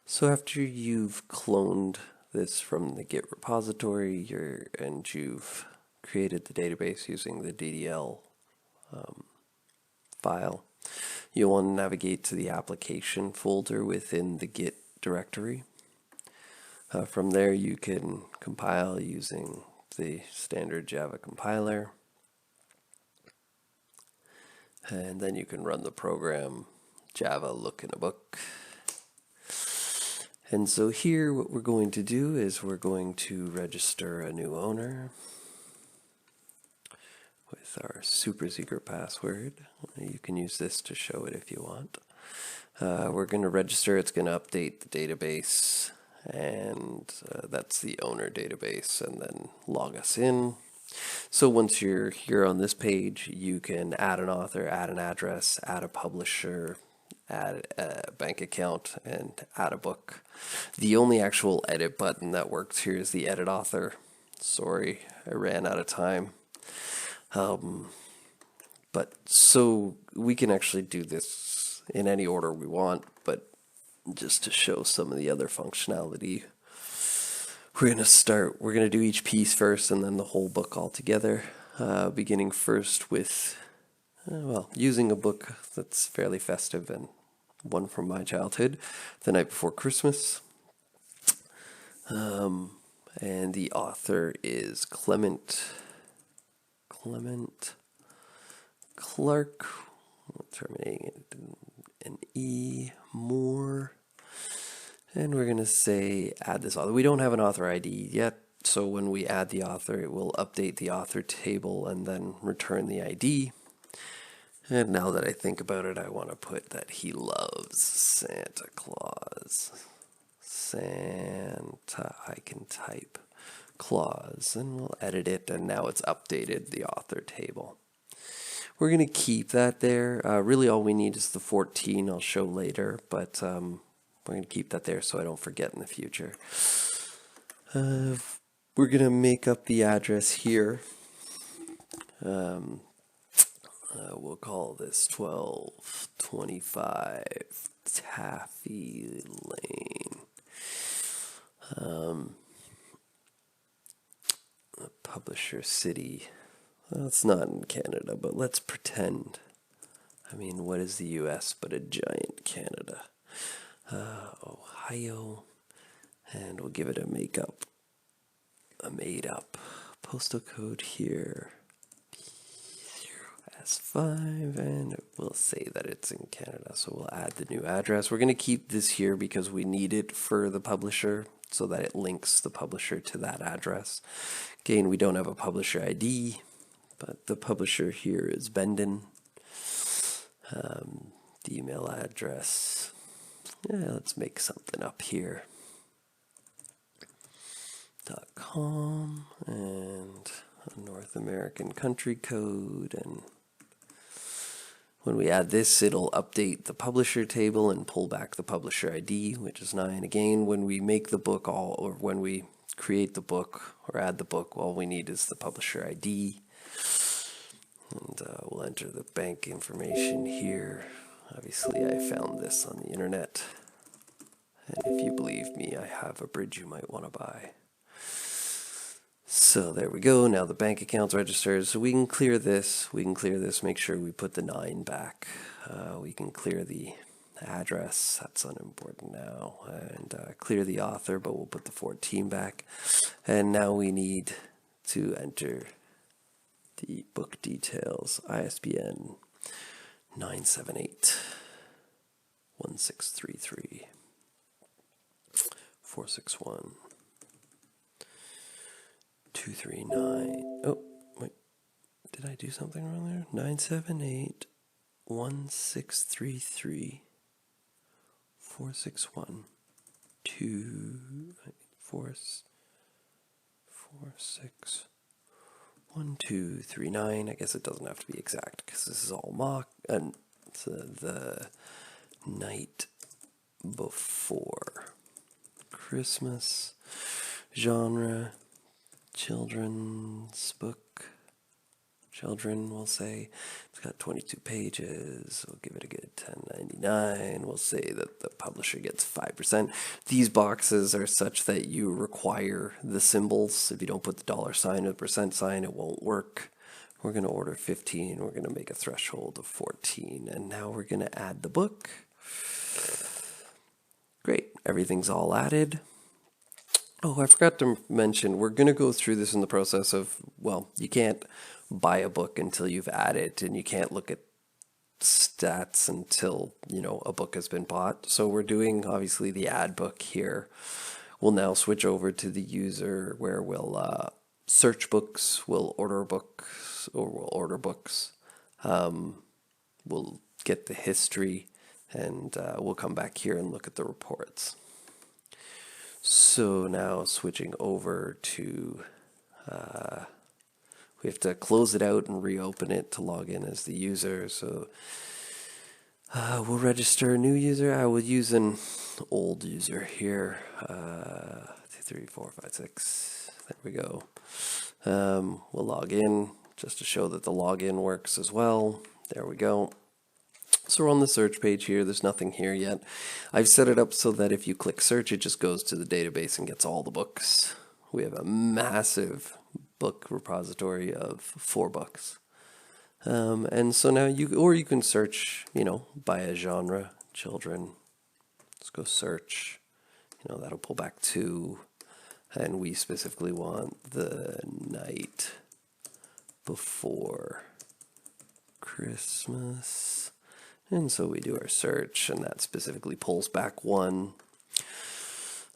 So after you've cloned this from the Git repository and you've created the database using the DDL file, you'll want to navigate to the application folder within the Git directory. From there you can compile using the standard Java compiler, and then you can run the program Java look in a book. And so here what we're going to do is we're going to register a new owner with our super secret password. You can use this to show it if you want. We're going to register, it's going to update the database, and that's the owner database, and then log us in. So once you're here on this page, you can add an author, add an address, add a publisher, add a bank account, and add a book. The only actual edit button that works here is the edit author. Sorry, I ran out of time. But so we can actually do this in any order we want, but just to show some of the other functionality, we're going to do each piece first and then the whole book all together, beginning first with, using a book that's fairly festive and one from my childhood, The Night Before Christmas. And the author is Clement Clark, terminating it an E, Moore. And we're going to say add this author. We don't have an author ID yet, so when we add the author, it will update the author table and then return the ID. And now that I think about it, I want to put that he loves Santa Claus. Santa, I can type Claus, and we'll edit it, and now it's updated the author table. We're going to keep that there. Really all we need is the 14, I'll show later, but we're going to keep that there so I don't forget in the future. We're going to make up the address here. We'll call this 1225 Taffy Lane. Publisher city. Well, it's not in Canada, but let's pretend. I mean, what is the US but a giant Canada? Ohio, and we'll give it a made up postal code here, S5, and we'll say that it's in Canada, so we'll add the new address. We're going to keep this here because we need it for the publisher so that it links the publisher to that address. Again, we don't have a publisher ID, but the publisher here is Bendon. The email address, let's make something up here. .com, and a North American country code, and when we add this, it'll update the publisher table and pull back the publisher ID, which is 9. Again, when we make the book or when we create the book or add the book, all we need is the publisher ID. And we'll enter the bank information here. Obviously, I found this on the internet. And if you believe me, I have a bridge you might want to buy. So there we go. Now the bank account's registered. So we can clear this. Make sure we put the 9 back. We can clear the address. That's unimportant now. And clear the author, but we'll put the 14 back. And now we need to enter the book details. ISBN 978 1633 461 239. Oh, wait. Did I do something wrong there? 978 1633 461 1239. I guess it doesn't have to be exact because this is all mock. And the night before Christmas. Genre, children's book. children, we'll say. It's got 22 pages. We'll give it a good $10.99. We'll say that the publisher gets 5%. These boxes are such that you require the symbols. If you don't put the $sign or the %sign, it won't work. We're going to order 15. We're going to make a threshold of 14. And now we're going to add the book. Great. Everything's all added. Oh, I forgot to mention, we're going to go through this in the process of, well, you can't buy a book until you've added, and you can't look at stats until, a book has been bought. So we're doing, obviously, the add book here. We'll now switch over to the user where we'll search books, we'll order books, or we'll order books. We'll get the history, and we'll come back here and look at the reports. So now switching over to, we have to close it out and reopen it to log in as the user. So we'll register a new user. I will use an old user here. 2, 3, 4, 5, 6. There we go. We'll log in just to show that the login works as well. There we go. So we're on the search page here. There's nothing here yet. I've set it up so that if you click search, it just goes to the database and gets all the books. We have a massive book repository of 4 books. And so now you can search, by a genre, children. Let's go search. That'll pull back 2. And we specifically want the night before Christmas. And so we do our search, and that specifically pulls back 1.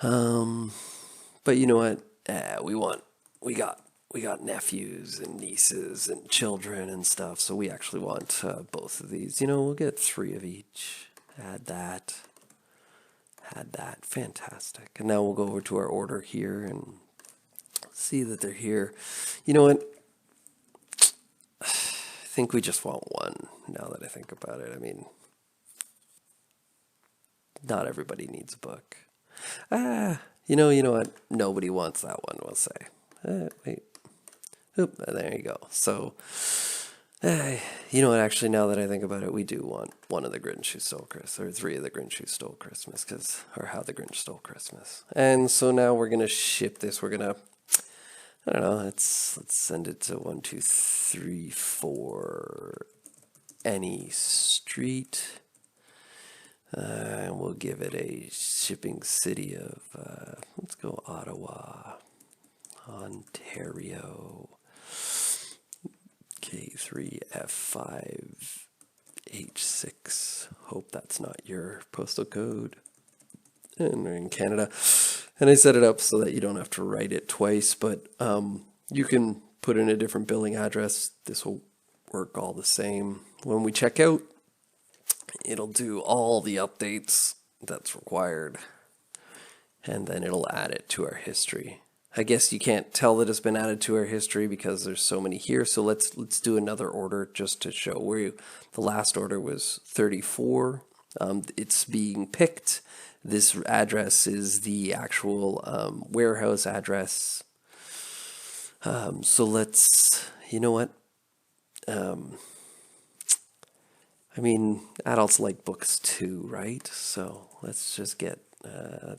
But you know what? We got nephews and nieces and children and stuff, so we actually want both of these. We'll get 3 of each. Add that. Fantastic. And now we'll go over to our order here and see that they're here. You know what? I think we just want 1 now that I think about it. I mean, not everybody needs a book. You know what? Nobody wants that one, we'll say. Wait. Oop, there you go. So, you know what? Actually, now that I think about it, we do want 1 of the Grinch Who Stole Christmas, or 3 of the Grinch Who Stole Christmas, or How the Grinch Stole Christmas. And so now we're going to ship this. We're going to, I don't know, let's send it to 1, 2, 3, 4 any street. And we'll give it a shipping city of, let's go Ottawa, Ontario, K3F5H6. Hope that's not your postal code. And we're in Canada. And I set it up so that you don't have to write it twice, but you can put in a different billing address. This will work all the same. When we check out, it'll do all the updates that's required, and then it'll add it to our history. I guess you can't tell that it's been added to our history because there's so many here. So let's do another order just to show where the last order was 34. It's being picked. This address is the actual warehouse address. So let's, you know what? I mean, adults like books too, right? So let's just get the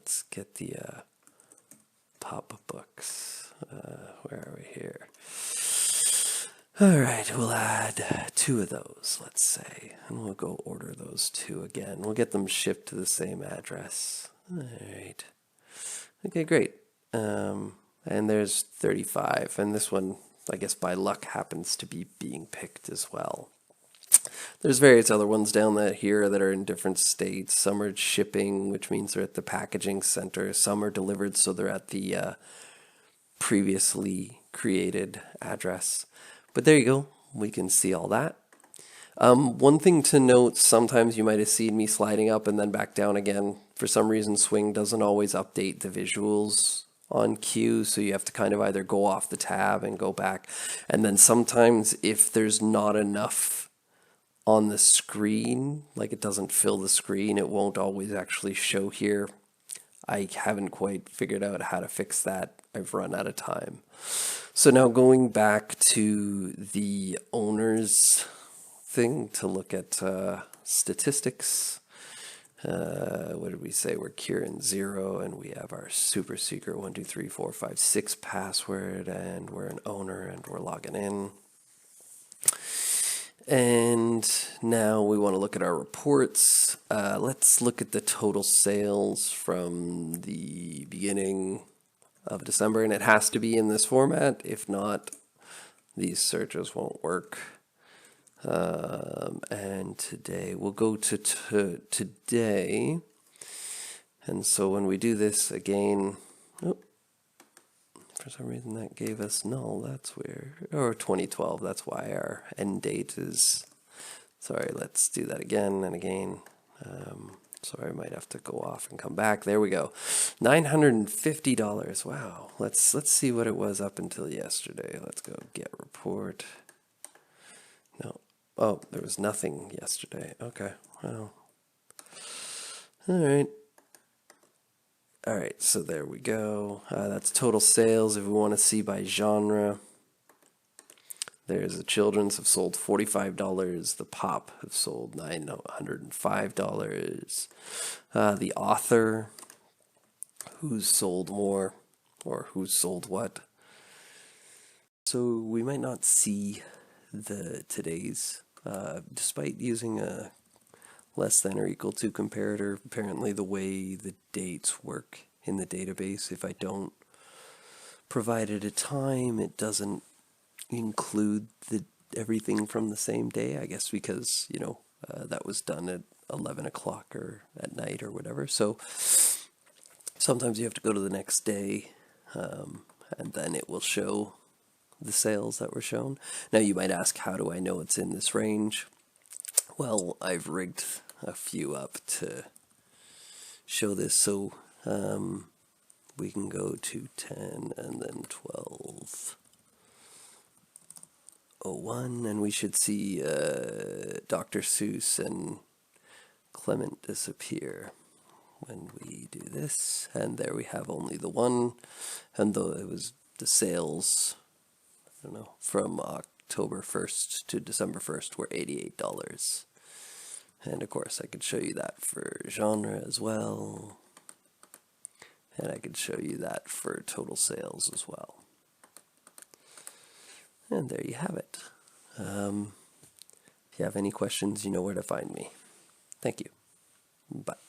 pop books. Where are we here? All right, we'll add 2 of those, let's say, and we'll go order those 2 again. We'll get them shipped to the same address. All right. Okay, great. And there's 35, and this one, I guess by luck, happens to be being picked as well. There's various other ones down here that are in different states. Some are shipping, which means they're at the packaging center. Some are delivered, so they're at the previously created address. But there you go. We can see all that. One thing to note, sometimes you might have seen me sliding up and then back down again. For some reason, Swing doesn't always update the visuals on cue, so you have to kind of either go off the tab and go back. And then sometimes if there's not enough on the screen, like it doesn't fill the screen, it won't always actually show here. I haven't quite figured out how to fix that. I've run out of time. So now going back to the owners thing to look at statistics. What did we say? We're Kieran 0, and we have our super secret 123456 password, and we're an owner, and we're logging in. And now we want to look at our reports. Let's look at the total sales from the beginning of December, and it has to be in this format. If not, these searches won't work. And today we'll go to today. And so when we do this again, for some reason that gave us null. That's weird. Or 2012. That's why our end date is. Sorry, let's do that again and again. Sorry, I might have to go off and come back. There we go. $950. Wow. Let's see what it was up until yesterday. Let's go get report. No. Oh, there was nothing yesterday. Okay. Well. All right. All right, so there we go. That's total sales. If we want to see by genre, there's the children's have sold $45. The pop have sold $905. The author, who's sold more, or who's sold what. So we might not see the today's, despite using a less than or equal to comparator. Apparently the way the dates work in the database, if I don't provide it a time, it doesn't include everything from the same day, I guess because, that was done at 11 o'clock or at night or whatever. So sometimes you have to go to the next day, and then it will show the sales that were shown. Now you might ask, how do I know it's in this range? Well, I've rigged a few up to show this, so we can go to 10 and then 1201, and we should see Dr. Seuss and Clement disappear when we do this. And there we have only the one, and though it was the sales, I don't know, from October 1st to December 1st were $88. And of course I could show you that for genre as well. And I could show you that for total sales as well. And there you have it. If you have any questions, you know where to find me. Thank you. Bye.